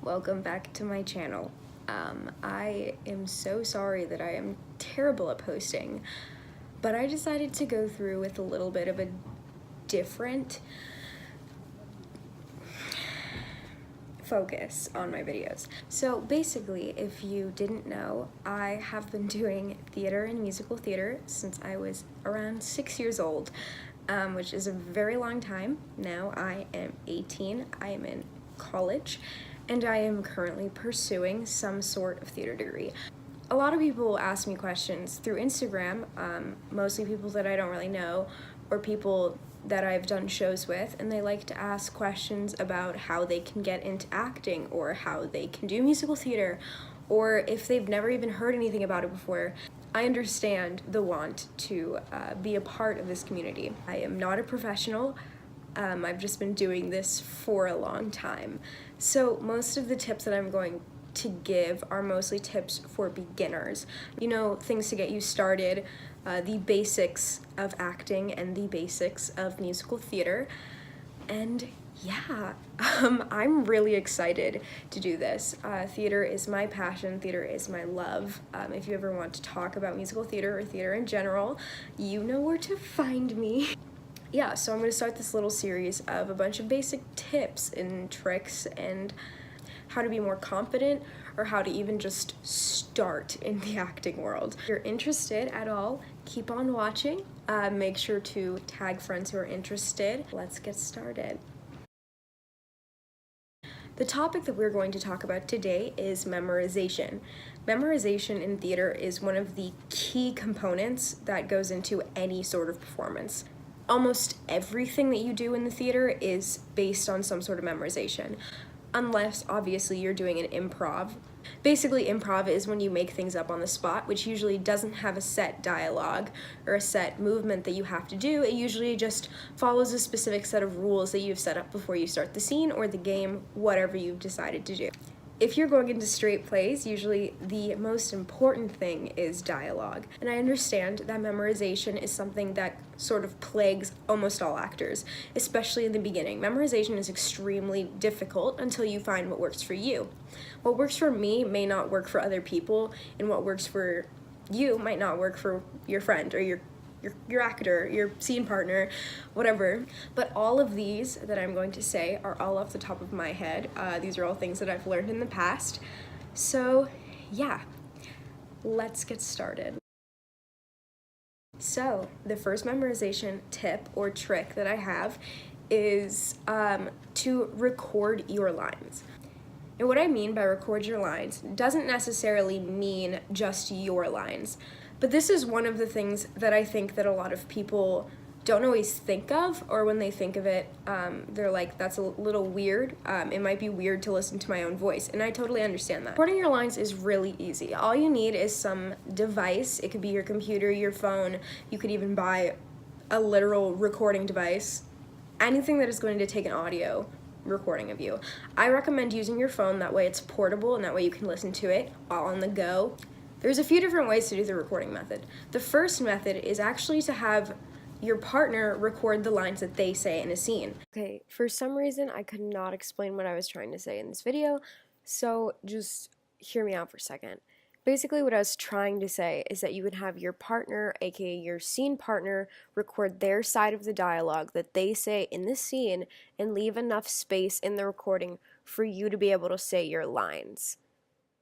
Welcome back to my channel. I am so sorry that I am terrible at posting, but I decided to go through with a little bit of a different focus on my videos. So basically, if you didn't know, I have been doing theater and musical theater since I was around 6 years old, which is a very long time. Now I am 18, I am in college, and I am currently pursuing some sort of theater degree. A lot of people ask me questions through Instagram, mostly people that I don't really know, or people that I've done shows with, and they like to ask questions about how they can get into acting, or how they can do musical theater, or if they've never even heard anything about it before. I understand the want to be a part of this community. I am not a professional. I've just been doing this for a long time. So most of the tips that I'm going to give are mostly tips for beginners. You know, things to get you started, the basics of acting and the basics of musical theater. And yeah, I'm really excited to do this. Theater is my passion, theater is my love. If you ever want to talk about musical theater or theater in general, you know where to find me. Yeah, so I'm going to start this little series of a bunch of basic tips and tricks and how to be more confident, or how to even just start in the acting world. If you're interested at all, keep on watching. Make sure to tag friends who are interested. Let's get started. The topic that we're going to talk about today is memorization. Memorization in theater is one of the key components that goes into any sort of performance. Almost everything that you do in the theater is based on some sort of memorization, unless obviously you're doing an improv. Basically, improv is when you make things up on the spot, which usually doesn't have a set dialogue or a set movement that you have to do. It usually just follows a specific set of rules that you've set up before you start the scene or the game, whatever you've decided to do. If you're going into straight plays, usually the most important thing is dialogue. And I understand that memorization is something that sort of plagues almost all actors, especially in the beginning. Memorization is extremely difficult until you find what works for you. What works for me may not work for other people, and what works for you might not work for your friend or your actor, your scene partner, whatever. But all of these that I'm going to say are all off the top of my head. These are all things that I've learned in the past. So yeah, let's get started. So the first memorization tip or trick that I have is to record your lines. And what I mean by record your lines doesn't necessarily mean just your lines. But this is one of the things that I think that a lot of people don't always think of, or when they think of it, they're like, that's a little weird. It might be weird to listen to my own voice, and I totally understand that. Recording your lines is really easy. All you need is some device. It could be your computer, your phone. You could even buy a literal recording device. Anything that is going to take an audio recording of you. I recommend using your phone, that way it's portable and that way you can listen to it while on the go. There's a few different ways to do the recording method. The first method is actually to have your partner record the lines that they say in a scene. Okay, for some reason I could not explain what I was trying to say in this video, so just hear me out for a second. Basically what I was trying to say is that you would have your partner, aka your scene partner, record their side of the dialogue that they say in the scene and leave enough space in the recording for you to be able to say your lines.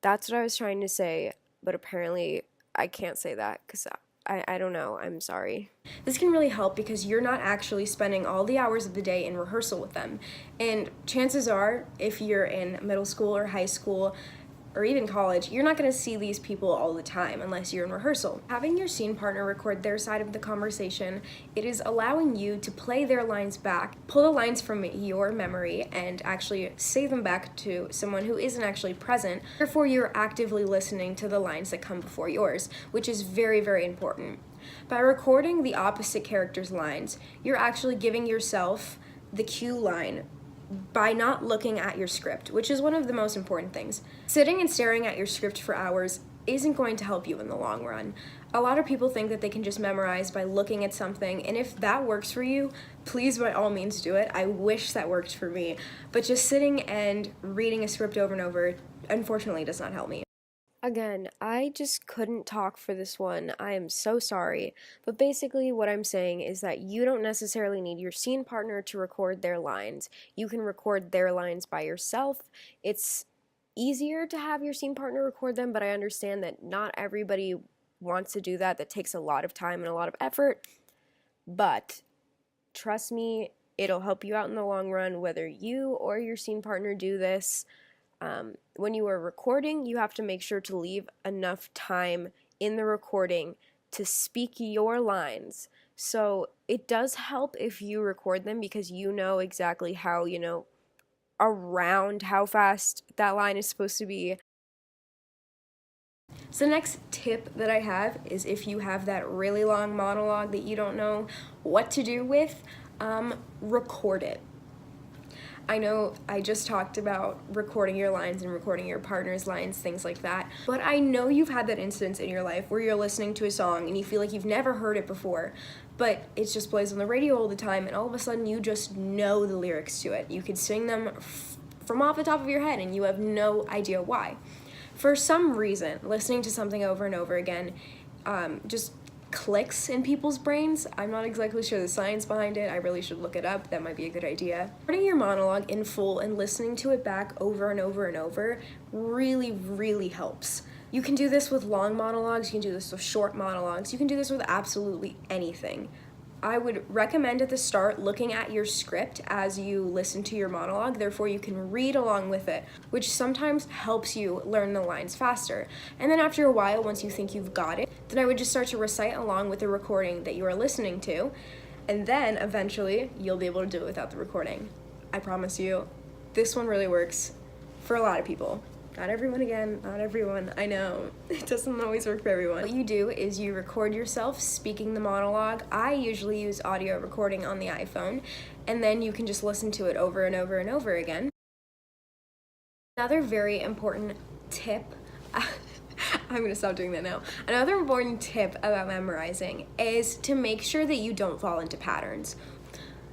That's what I was trying to say, but apparently I can't say that because I don't know, I'm sorry. This can really help because you're not actually spending all the hours of the day in rehearsal with them. And chances are, if you're in middle school or high school, or even college, you're not going to see these people all the time unless you're in rehearsal. Having your scene partner record their side of the conversation, it is allowing you to play their lines back, pull the lines from your memory, and actually say them back to someone who isn't actually present. Therefore, you're actively listening to the lines that come before yours, which is very, very important. By recording the opposite character's lines, you're actually giving yourself the cue line by not looking at your script, which is one of the most important things. Sitting and staring at your script for hours isn't going to help you in the long run. A lot of people think that they can just memorize by looking at something, and if that works for you, please by all means do it. I wish that worked for me, but just sitting and reading a script over and over unfortunately does not help me. Again, I just couldn't talk for this one. I am so sorry. But basically, what I'm saying is that you don't necessarily need your scene partner to record their lines. You can record their lines by yourself. It's easier to have your scene partner record them, but I understand that not everybody wants to do that. That takes a lot of time and a lot of effort. But trust me, it'll help you out in the long run, whether you or your scene partner do this. When you are recording, you have to make sure to leave enough time in the recording to speak your lines. So it does help if you record them because you know exactly how, around how fast that line is supposed to be. So the next tip that I have is if you have that really long monologue that you don't know what to do with, record it. I know I just talked about recording your lines and recording your partner's lines, things like that, but I know you've had that instance in your life where you're listening to a song and you feel like you've never heard it before, but it just plays on the radio all the time, and all of a sudden you just know the lyrics to it. You could sing them from off the top of your head and you have no idea why. For some reason, listening to something over and over again just clicks in people's brains. I'm not exactly sure the science behind it. I really should look it up. That might be a good idea. Recording your monologue in full and listening to it back over and over and over really, really helps. You can do this with long monologues. You can do this with short monologues. You can do this with absolutely anything. I would recommend at the start looking at your script as you listen to your monologue, therefore you can read along with it, which sometimes helps you learn the lines faster. And then after a while, once you think you've got it, then I would just start to recite along with the recording that you are listening to, and then eventually you'll be able to do it without the recording. I promise you, this one really works for a lot of people. Not everyone again, not everyone, I know. It doesn't always work for everyone. What you do is you record yourself speaking the monologue. I usually use audio recording on the iPhone, and then you can just listen to it over and over and over again. Another very important tip, I'm gonna stop doing that now. Another important tip about memorizing is to make sure that you don't fall into patterns.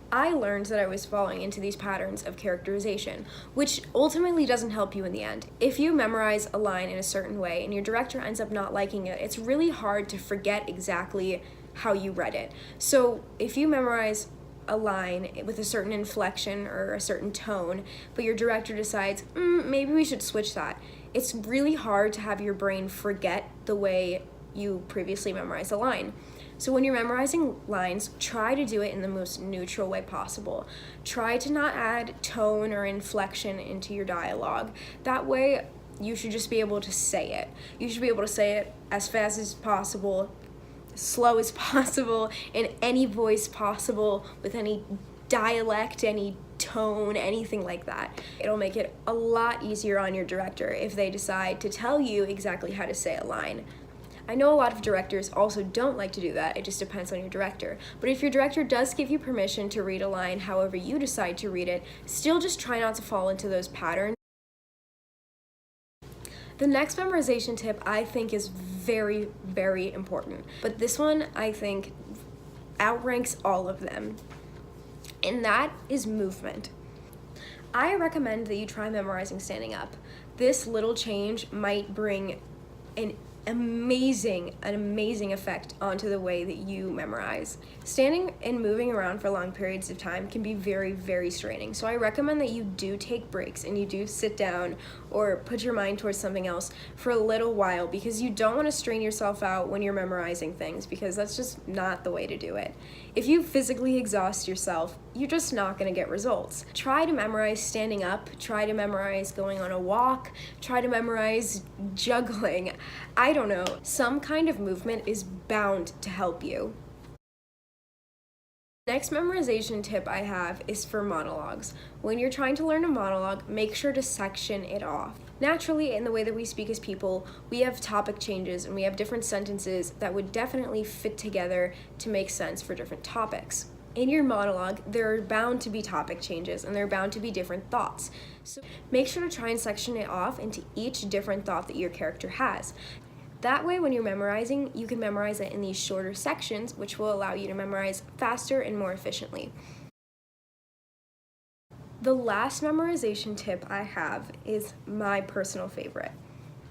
I learned that I was falling into these patterns of characterization, which ultimately doesn't help you in the end. If you memorize a line in a certain way and your director ends up not liking it, it's really hard to forget exactly how you read it. So if you memorize a line with a certain inflection or a certain tone, but your director decides, maybe we should switch that, it's really hard to have your brain forget the way you previously memorized a line. So when you're memorizing lines, try to do it in the most neutral way possible. Try to not add tone or inflection into your dialogue. That way, you should just be able to say it. You should be able to say it as fast as possible, as slow as possible, in any voice possible, with any dialect, any tone, anything like that. It'll make it a lot easier on your director if they decide to tell you exactly how to say a line. I know a lot of directors also don't like to do that. It just depends on your director. But if your director does give you permission to read a line however you decide to read it, still just try not to fall into those patterns. The next memorization tip I think is very, very important. But this one I think outranks all of them. And that is movement. I recommend that you try memorizing standing up. This little change might bring an amazing effect onto the way that you memorize. Standing and moving around for long periods of time can be very, very straining. So I recommend that you do take breaks and you do sit down or put your mind towards something else for a little while, because you don't want to strain yourself out when you're memorizing things, because that's just not the way to do it. If you physically exhaust yourself, you're just not going to get results. Try to memorize standing up, try to memorize going on a walk, try to memorize juggling. I don't know, some kind of movement is bound to help you. Next memorization tip I have is for monologues. When you're trying to learn a monologue, make sure to section it off. Naturally, in the way that we speak as people, we have topic changes and we have different sentences that would definitely fit together to make sense for different topics. In your monologue, there are bound to be topic changes and there are bound to be different thoughts. So make sure to try and section it off into each different thought that your character has. That way, when you're memorizing, you can memorize it in these shorter sections, which will allow you to memorize faster and more efficiently. The last memorization tip I have is my personal favorite.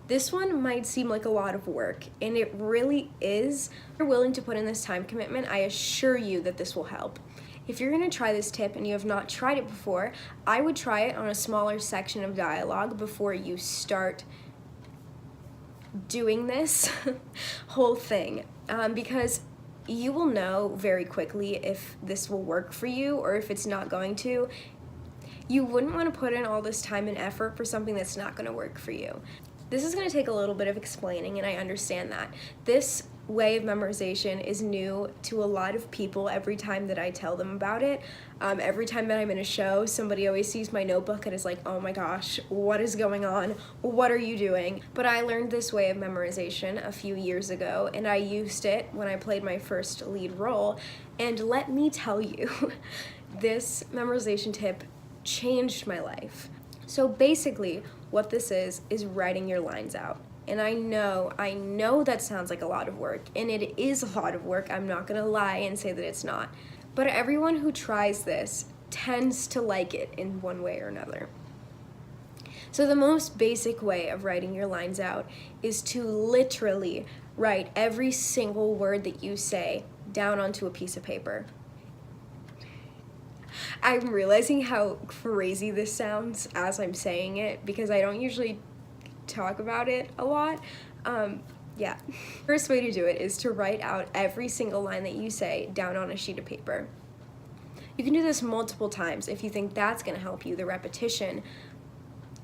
This one might seem like a lot of work, and it really is. If you're willing to put in this time commitment, I assure you that this will help. If you're going to try this tip and you have not tried it before, I would try it on a smaller section of dialogue before you start doing this whole thing, because you will know very quickly if this will work for you or if it's not going to. You wouldn't want to put in all this time and effort for something that's not going to work for you. This is going to take a little bit of explaining, and I understand that. This way of memorization is new to a lot of people every time that I tell them about it. Every time that I'm in a show, somebody always sees my notebook and is like, oh my gosh, what is going on? What are you doing? But I learned this way of memorization a few years ago, and I used it when I played my first lead role. And let me tell you, this memorization tip changed my life. So basically, what this is writing your lines out. And I know that sounds like a lot of work, and it is a lot of work. I'm not gonna lie and say that it's not. But everyone who tries this tends to like it in one way or another. So the most basic way of writing your lines out is to literally write every single word that you say down onto a piece of paper. I'm realizing how crazy this sounds as I'm saying it because I don't usually talk about it a lot. Yeah. First way to do it is to write out every single line that you say down on a sheet of paper. You can do this multiple times if you think that's going to help you, the repetition,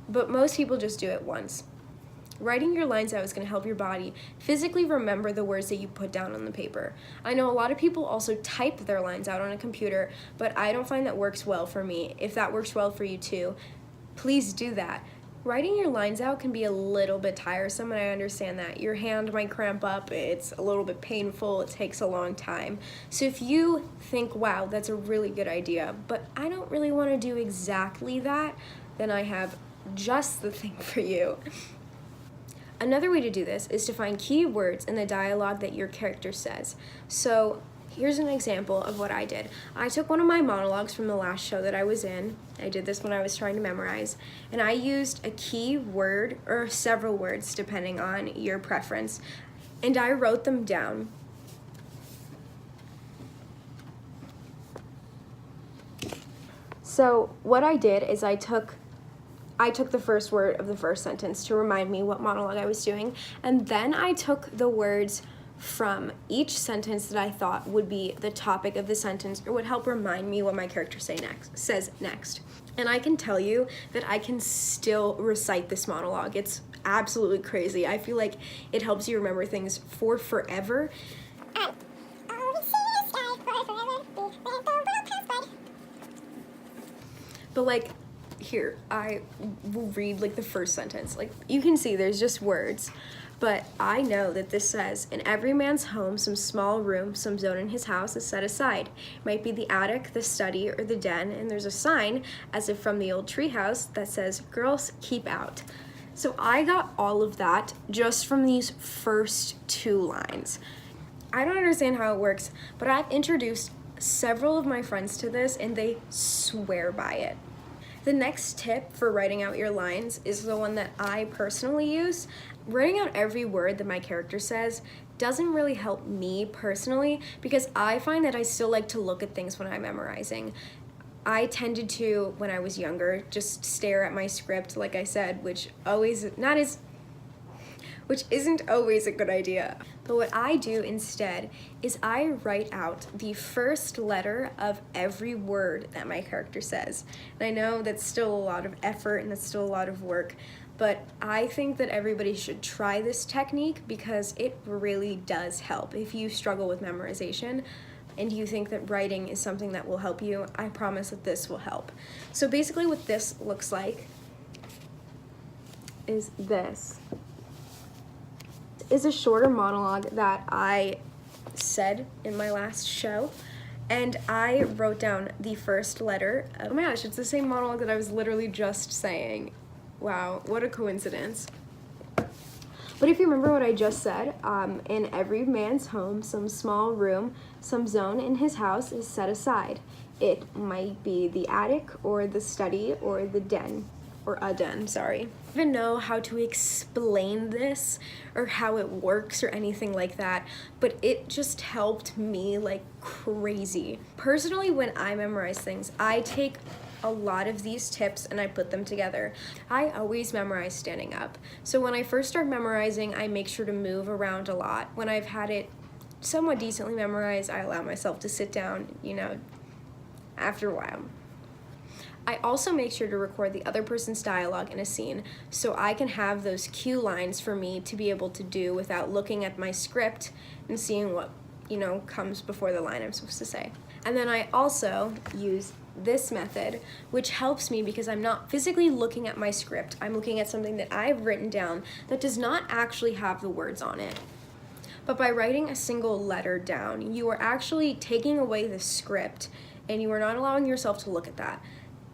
but most people just do it once. Writing your lines out is going to help your body physically remember the words that you put down on the paper. I know a lot of people also type their lines out on a computer, but I don't find that works well for me. If that works well for you too, please do that. Writing your lines out can be a little bit tiresome, and I understand that. Your hand might cramp up, it's a little bit painful, it takes a long time. So if you think, wow, that's a really good idea, but I don't really want to do exactly that, then I have just the thing for you. Another way to do this is to find key words in the dialogue that your character says. So here's an example of what I did. I took one of my monologues from the last show that I was in. I did this when I was trying to memorize, and I used a key word or several words depending on your preference, and I wrote them down. So what I did is I took the first word of the first sentence to remind me what monologue I was doing, and then I took the words from each sentence that I thought would be the topic of the sentence or would help remind me what my character says next. And I can tell you that I can still recite this monologue. It's absolutely crazy. I feel like it helps you remember things for forever. But like, here, I will read like the first sentence. Like, you can see there's just words, but I know that this says, in every man's home, some small room, some zone in his house is set aside. It might be the attic, the study, or the den, and there's a sign, as if from the old treehouse, that says, girls, keep out. So I got all of that just from these first two lines. I don't understand how it works, but I've introduced several of my friends to this, and they swear by it. The next tip for writing out your lines is the one that I personally use. Writing out every word that my character says doesn't really help me personally because I find that I still like to look at things when I'm memorizing. I tended to, when I was younger, just stare at my script, like I said, which isn't always a good idea. But what I do instead is I write out the first letter of every word that my character says. And I know that's still a lot of effort and that's still a lot of work, but I think that everybody should try this technique because it really does help. If you struggle with memorization and you think that writing is something that will help you, I promise that this will help. So basically what this looks like is this. Is a shorter monologue that I said in my last show, and I wrote down the first letter. Oh my gosh, it's the same monologue that I was literally just saying. Wow, what a coincidence. But if you remember what I just said, in every man's home, some small room, some zone in his house is set aside. It might be the attic or the study or the den, or a den, sorry. I don't even know how to explain this or how it works or anything like that, but it just helped me like crazy. Personally, when I memorize things, I take a lot of these tips and I put them together. I always memorize standing up. So when I first start memorizing, I make sure to move around a lot. When I've had it somewhat decently memorized, I allow myself to sit down, after a while. I also make sure to record the other person's dialogue in a scene so I can have those cue lines for me to be able to do without looking at my script and seeing what, comes before the line I'm supposed to say. And then I also use this method, which helps me because I'm not physically looking at my script. I'm looking at something that I've written down that does not actually have the words on it. But by writing a single letter down, you are actually taking away the script and you are not allowing yourself to look at that.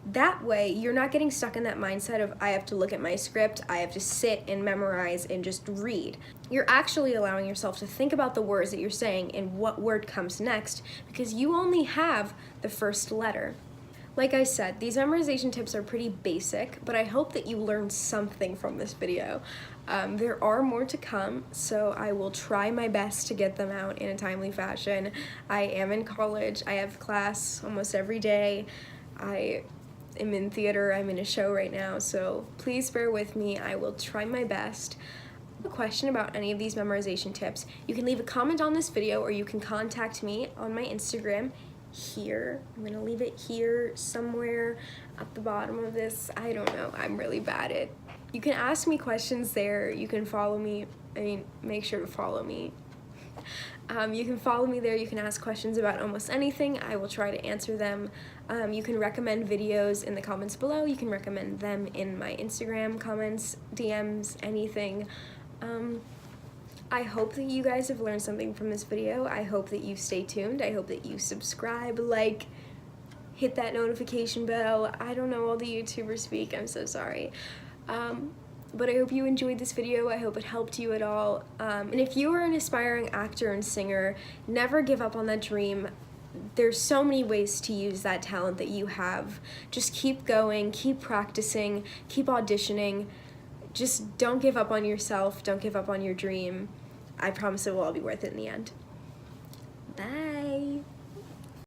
That way, you're not getting stuck in that mindset of I have to look at my script, I have to sit and memorize and just read. You're actually allowing yourself to think about the words that you're saying and what word comes next because you only have the first letter. Like I said, these memorization tips are pretty basic, but I hope that you learned something from this video. There are more to come, so I will try my best to get them out in a timely fashion. I am in college, I have class almost every day. I am in theater, I'm in a show right now, so please bear with me. I will try my best. If you have a question about any of these memorization tips, you can leave a comment on this video or you can contact me on my Instagram here. I'm gonna leave it here somewhere at the bottom of this. I don't know, I'm really bad at. You can ask me questions there, you can follow me, make sure to follow me. You can follow me there, you can ask questions about almost anything, I will try to answer them. You can recommend videos in the comments below, you can recommend them in my Instagram comments, DMs, anything. I hope that you guys have learned something from this video. I hope that you stay tuned. I hope that you subscribe, like, hit that notification bell. I don't know all the YouTubers speak, I'm so sorry. But I hope you enjoyed this video. I hope it helped you at all. And if you are an aspiring actor and singer, never give up on that dream. There's so many ways to use that talent that you have. Just keep going, keep practicing, keep auditioning. Just don't give up on yourself, don't give up on your dream. I promise it will all be worth it in the end. Bye!